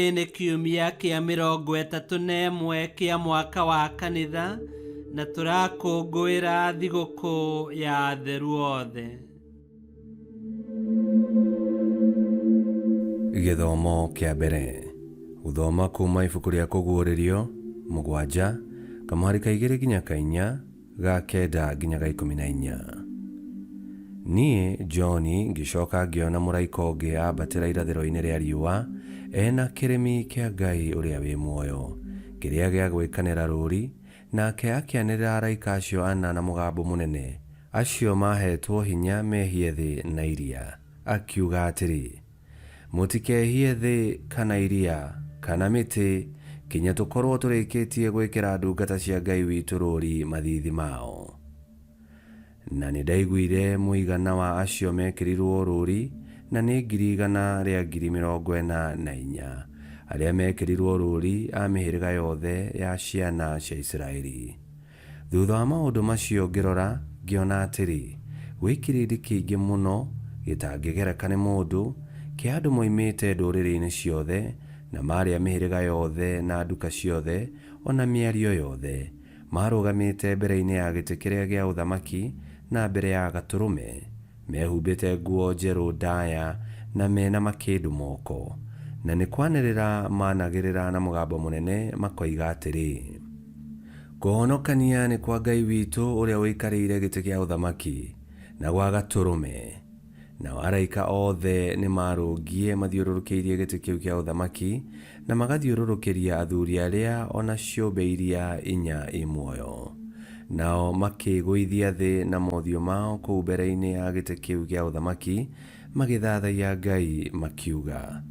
Gĩkĩ nĩ kiumia kĩa 31 kĩa mwaka wa kanitha, na tũrakũngũĩra thigũkũ ya atheru othe. Gĩthomo kĩa mbere. Gũthoma kuma ibuku rĩa kũguũrĩrio 7 kamũhari ka 2 nginya ka 4 ga 9 nginya ga 14. Niĩ John ngĩcoka ngĩona mũraika ũngĩ ambatĩra irathĩro-inĩ rĩa riũa ena kĩrĩmi kĩa Ngai ũrĩa wĩ muoyo, kĩrĩa gĩa gwĩkanĩra rũũri, nake akĩanĩrĩra araika acio ana na mũgambo mũnene, acio mahetwo hinya mehie thĩ na iria, akiuga atĩrĩ: mũtikehie thĩ kana iria kana mĩtĩ, kinya tũkorwo tũrĩkĩtie gwĩkĩra ndungata cia Ngai witũ rũũri mathithi mao. Na nĩ ndaiguire mũigana wa acio mekĩrirwo rũũri, na nĩ 144,000 arĩa mekĩrirwo rũũri a mĩhĩrĩga yothe ya ciana cia Isiraeli. Thutha wa maũndũ macio ngĩrora ngĩona atĩrĩ, gwĩ kĩrĩndĩ kĩingĩ mũno gĩtangĩgereka nĩ mũndũ, kĩa andũ moimĩte ndũrĩrĩ-inĩ ciothe na marĩa mĩhĩrĩga yothe na nduka ciothe ona mĩario yothe, marũgamĩte mbere-inĩ ya gĩtĩ kĩrĩa gĩa ũthamaki na mbere ya Gatũrũme, mehumbĩte nguo njerũ ndaya na mena makĩndũ moko, na nĩ kwanĩrĩra managĩrĩra na mũgambo mũnene makoiga atĩrĩ: kũhonokania nĩ kwa Ngai witũ ũrĩa ũikarĩire gĩtĩ gĩa ũthamaki na gwa Gatũrũme. Nao araika othe nĩ marũngiĩ mathiũrũrũkĩirie gĩtĩ kĩu kĩa ũthamaki na magathiũrũrũkĩria athuri arĩa ona ciũmbe iria 4 i muoyo, nao makĩgũithia thĩ na mothiũ mao kũu mbere-inĩ ya gĩtĩ kĩu gĩa ũthamaki, magĩthathaiya Ngai makiuga: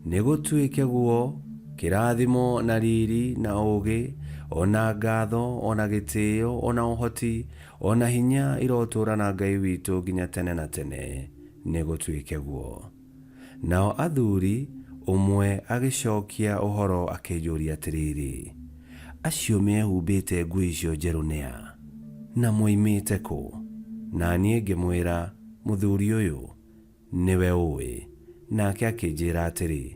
nĩ gũtuĩke guo, kĩrathimo na riri na ũũgĩ, ona ngatho, ona gĩtĩĩo, ona ũhoti, ona hinya irotũũra na Ngai witũ nginya tene na tene. Nĩ gũtuĩke guo. Nao athuri ũmwe agĩcokia ũhoro akĩnjũria atĩrĩrĩ: acio mehumbĩte nguo icio njerũ nĩa, na moimĩte kũ? Na niĩ ngĩmwĩra, mũthuri ũyũ nĩwe ũĩ. Nake akĩnjĩra atĩrĩ,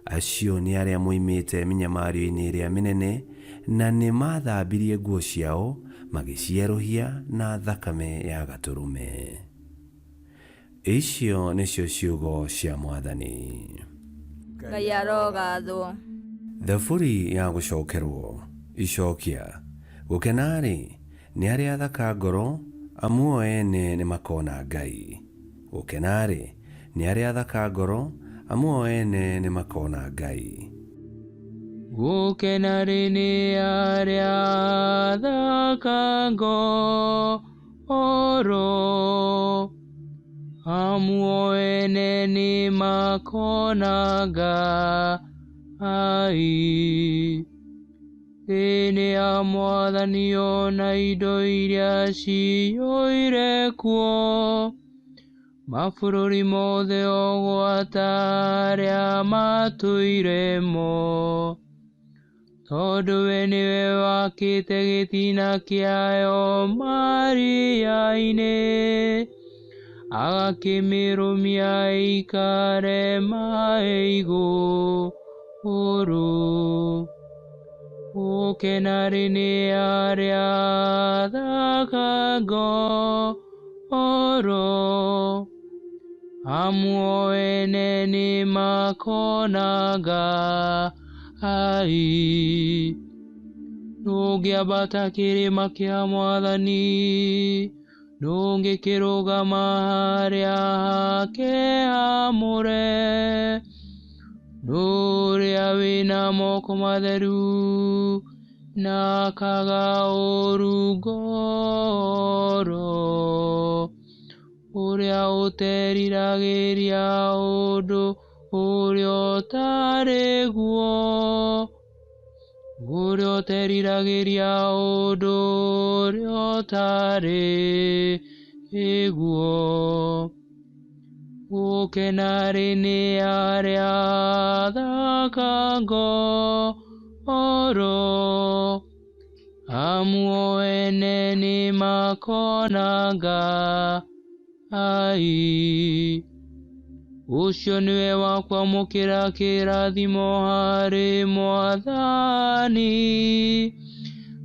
acio nĩ arĩa moimĩte mĩnyamario-inĩ ĩrĩa mĩnene, na nĩ mathambirie nguo ciao magĩcierũhia na thakame ya Gatũrũme. Icio nĩcio ciugo cia Mwathani. Ngai arogathwo. Thaburi ya gũcokerwo. Icokia. Gũkena-rĩ nĩ arĩa athaka ngoro, amu o ene nĩ makona Ngai. Gũkena-rĩ nĩ arĩa athaka ngoro, amu o ene nĩ makona Ngai. Gũkena-rĩ nĩ arĩa athaka ngoro, amu o ene nĩ makona Ngai. Thĩ ya Mwathani ona indo iria ciyũire kuo, mabũrũri mothe ogwata arĩa matũire mo. Tondũ we nĩwe wakĩte gĩtina kĩayo maria-inĩ, agakĩmĩrũmia ĩikare maĩ igũrũ. Gũkena-rĩ nĩ arĩa athaka ngoro, amu o ene nĩ makona Ngai. Ndũngĩambata kĩrĩma kĩa Mwathani, ndũngĩkĩrũgama harĩa hake haamũre. Ndũrĩa wĩna moko matheru na akaga ũũru ngoro, ũrĩa ũteriragĩria ũndũ ũrĩa ũtarĩ guo, ũrĩa ũteriragĩria ũndũ ũrĩa ũtarĩ guo. Gũkena-rĩ nĩ arĩa athaka ngoro, amu o ene nĩ makona Ngai. Ucio niwe wa kwamũkĩra kĩrathimo harĩ Mwathani,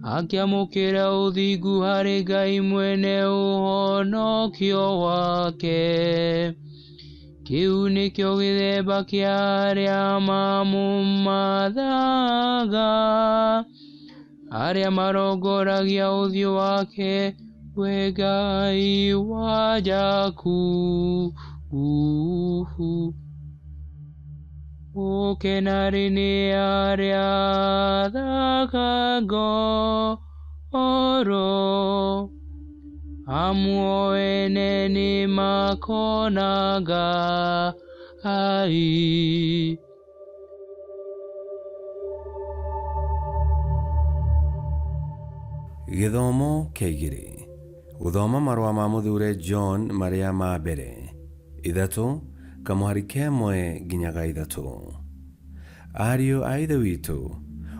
akĩamũkĩra ũthingu harĩ Ngai mwene ũhonokio wake. Kĩu nĩkĩo gĩthemba kĩa arĩa mamũmathaga, arĩa marongoragia ũthiũ wake, we Ngai wa Jakubu. Ũkenari nĩ arĩa athaka ngoro, amuo ene nĩ makona Ngai. Gĩthomo kĩa 2. Gũthoma marũa ma mũthure John marĩa ma mbere. 3 kamũhari kemwe nginyaga 3. Ariũ a Ithe witũ,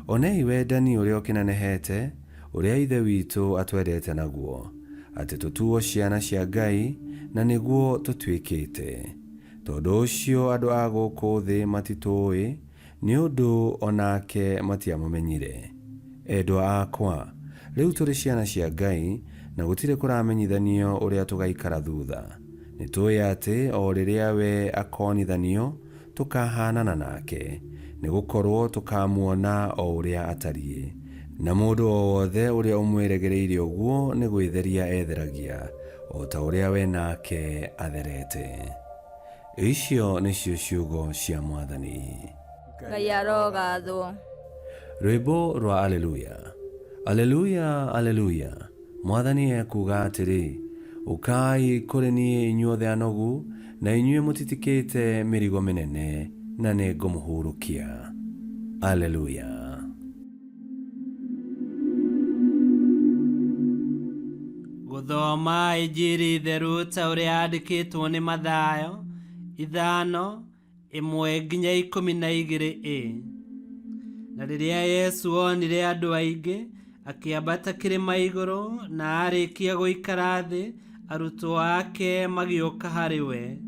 onei wendani ũrĩa ũkĩnenehete, ũrĩa Ithe witũ atwendete naguo, atĩ tũtuo ciana cia Ngai, na nĩguo tũtuĩkĩte. Tondũ ũcio andũ a gũkũ thĩ matitũĩ, nĩ ũndũ onake matiamũmenyire. Endwa akwa, rĩu tũrĩ ciana cia Ngai, na gũtirĩ kũramenyithanio ũrĩa tũgaikara thutha. Nĩtũĩ atĩ o rĩrĩa we akonithanio, tũkahanana nake, nĩgũkorwo tũkamuona o ũrĩa atariĩ. Na mũndũ o wothe ũrĩa ũmwĩrĩgĩrĩire ũguo nĩ gwĩtheria etheragia, o ta ũrĩa we nake atherete. Icio nĩcio ciugo cia Mwathani. Ngai arogathwo. Rwĩmbo rwa Aleluya. Aleluya, aleluya. Mwathani ekuga atĩrĩ, ũkai kũrĩ niĩ inyuothe anogu, na inyuĩ mũtitikĩte mĩrigo mĩnene, na nĩ ngũmũhurũkia. Aleluya. Gũthoma Injili theru ta ũrĩa yandĩkĩtwo nĩ Mathayo 5:1-12. Na rĩrĩa Yesu onire andũ aingĩ, akĩambata kĩrĩma igũrũ, na arĩkia gũikara thĩ, arutwo ake magĩũka harĩ we.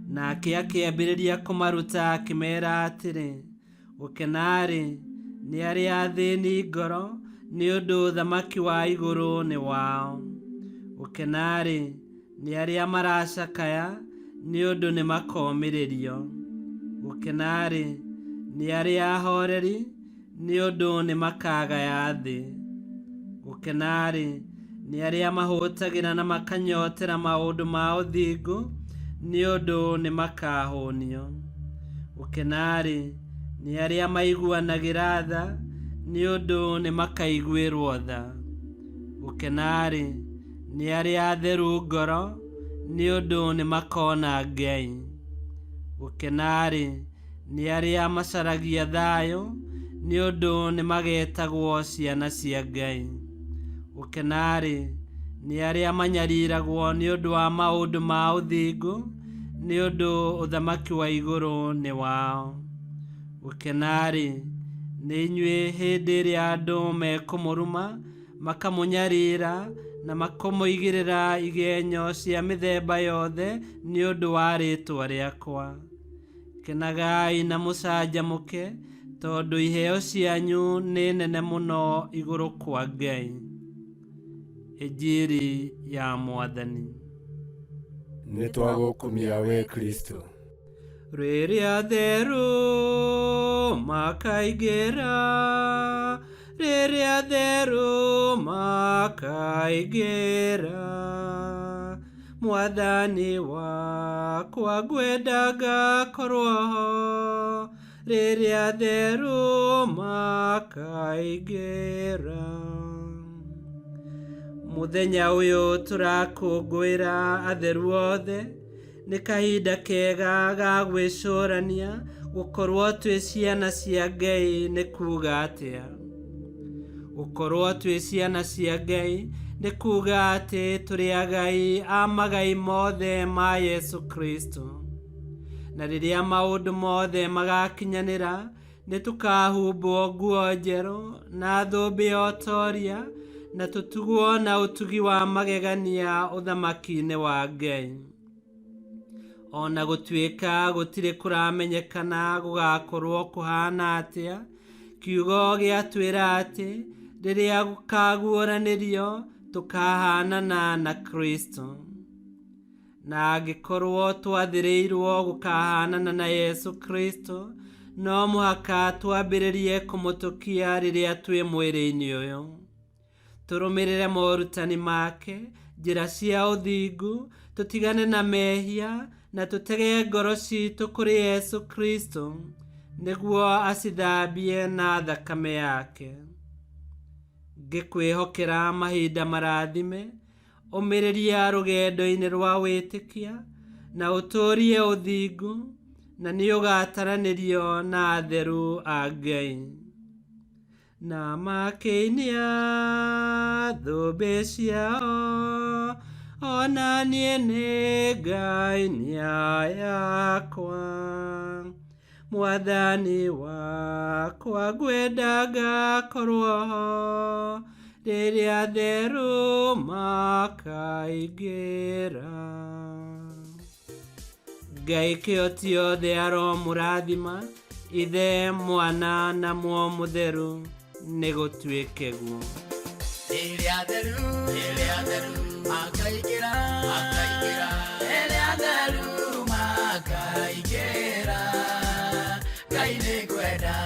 Nake akĩambĩrĩria kũmaruta akĩmeera atĩrĩ, gũkenarĩ nĩ arĩa athĩni ngoro, nĩ ũndũ ũthamaki wa igũrũ nĩ wao. Gũkenarĩ nĩ arĩa maracakaya, nĩ ũndũ nĩ makomĩrĩrio. Gũkenarĩ nĩ arĩa ahoreri, nĩ ũndũ nĩ makagaya thĩ. Gũkenarĩ nĩ arĩa mahũtagĩra na makanyotera maũndũ ma ũthingu, nĩ ũndũ nĩ makahũnio. Gũkenarĩ nĩ arĩa maiguanagĩra tha, nĩ ũndũ nĩ makaiguĩrwo tha. Gũkenarĩ nĩ arĩa atheru ngoro, nĩ ũndũ nĩ makona Ngai. Gũkenarĩ nĩ arĩa macaragia thayũ, nĩ ũndũ nĩ magetagwo ciana cia Ngai. Gũkenarĩ nĩ arĩa manyariragwo nĩ ũndũ wa maũndũ ma ũthingu, nĩ ũndũ ũthamaki wa igũrũ nĩ wao. Gũkenarĩ nĩ inyuĩ hĩndĩ ĩrĩa andũ mekũmũruma, makamũnyarira na makamũigĩrĩra igenyo cia mĩthemba yothe nĩ ũndũ wa rĩĩtwa rĩakwa. Kenagai na mũcanjamũke, tondũ iheo cianyu nĩ nene mũno igũrũ kwa Ngai. Injili ya Mwathani. Nĩtwagũkumia we Kristo. Rĩrĩa theru makaingĩra, rĩrĩa theru makaingĩra, Mwathani wakwa ngwenda ngakorwo ho, rĩrĩa theru makaingĩra. Mũthenya ũyũ tũrakũngũĩra atheru othe, nĩ kahinda kega ga gwĩcũrania gũkorwo twĩ ciana cia Ngai nĩ kuuga atĩa. Gũkorwo twĩ ciana cia Ngai nĩ kuuga atĩ tũrĩ agai a magai mothe ma Yesu Kristo. Na rĩrĩa maũndũ mothe magakinyanĩra, nĩ tũkahumbwo nguo njerũ na thũmbĩ ya ũtoria, na tũtugwo na ũtugi wa magegania ũthamaki-inĩ wa Ngai. ona gũtuĩka gũtirĩ kũramenyekana gũgakorwo kũhana atĩa, kiugo gĩatwĩra atĩ rĩrĩa gũkaguũranĩrio tũkahanana na Kristo. Na angĩkorwo twathĩrĩirwo gũkahanana na Yesu Kristo, no mũhaka twambĩrĩrie kũmũtũkia rĩrĩa twĩ mwĩrĩ-inĩ ũyũ. Tũrũmĩrĩre morutani make, njĩra cia ũthingu, tũtigane na mehia na tũtege ngoro citũ kũrĩ Yesu Kristo nĩguo acithambie na thakame yake. Ngĩkwĩhokera mahinda marathime, ũmĩrĩria rũgendo-inĩ rwa wĩtĩkia na ũtũũrie ũthingu, na nĩ ũgataranĩrio na atheru a Ngai. Na makĩinia thũmbĩ ciao, ona niĩ nĩ ngainia yakwa. Mwathani wakwa ngwenda ngakorwo ho rĩrĩa atheru makaingĩra. Ngai kĩoti othe aromũrathima, Ithe, Mwana na Muoyo Mũtheru, nĩ gũtuĩke guo. Rĩrĩa atheru makaingĩra, rĩrĩa atheru makaingĩra, Ngai nĩ ngwenda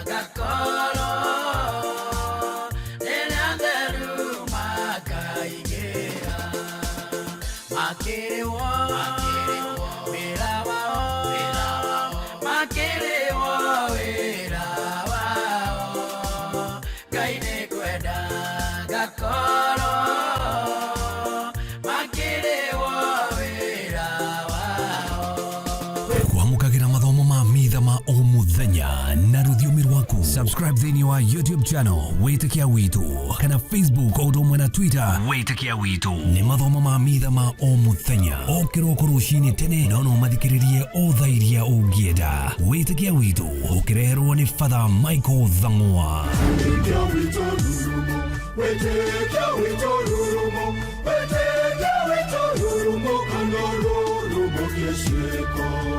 ngakorwo rĩrĩa atheru makaingĩra. Makĩrĩwo wĩra wao, makĩrĩwo wĩra wao, Ngai nĩ ngwenda ngakorwo makĩrĩwo wĩra wao. Kwamũkagĩra mathomo ma mitha ma o mũthenya na rũthiomi rwaku. Subscribe thĩinĩ wa YouTube channel Witikia Witu, kana Facebook o ũndũ ũmwe na Twitter Witikia Witu. Nĩ mathomo ma mitha ma o mũthenya, o kĩroko rũcinĩ tene, no mathikĩrĩrie o thaa iria ũngĩenda. Witikia Witu ũkĩreherwo nĩ Father Michael Thang'wa. Witikia Witu rurumo, Witikia Witu rurumo, Witikia Witu rurumo, kana rurumo kiesheko.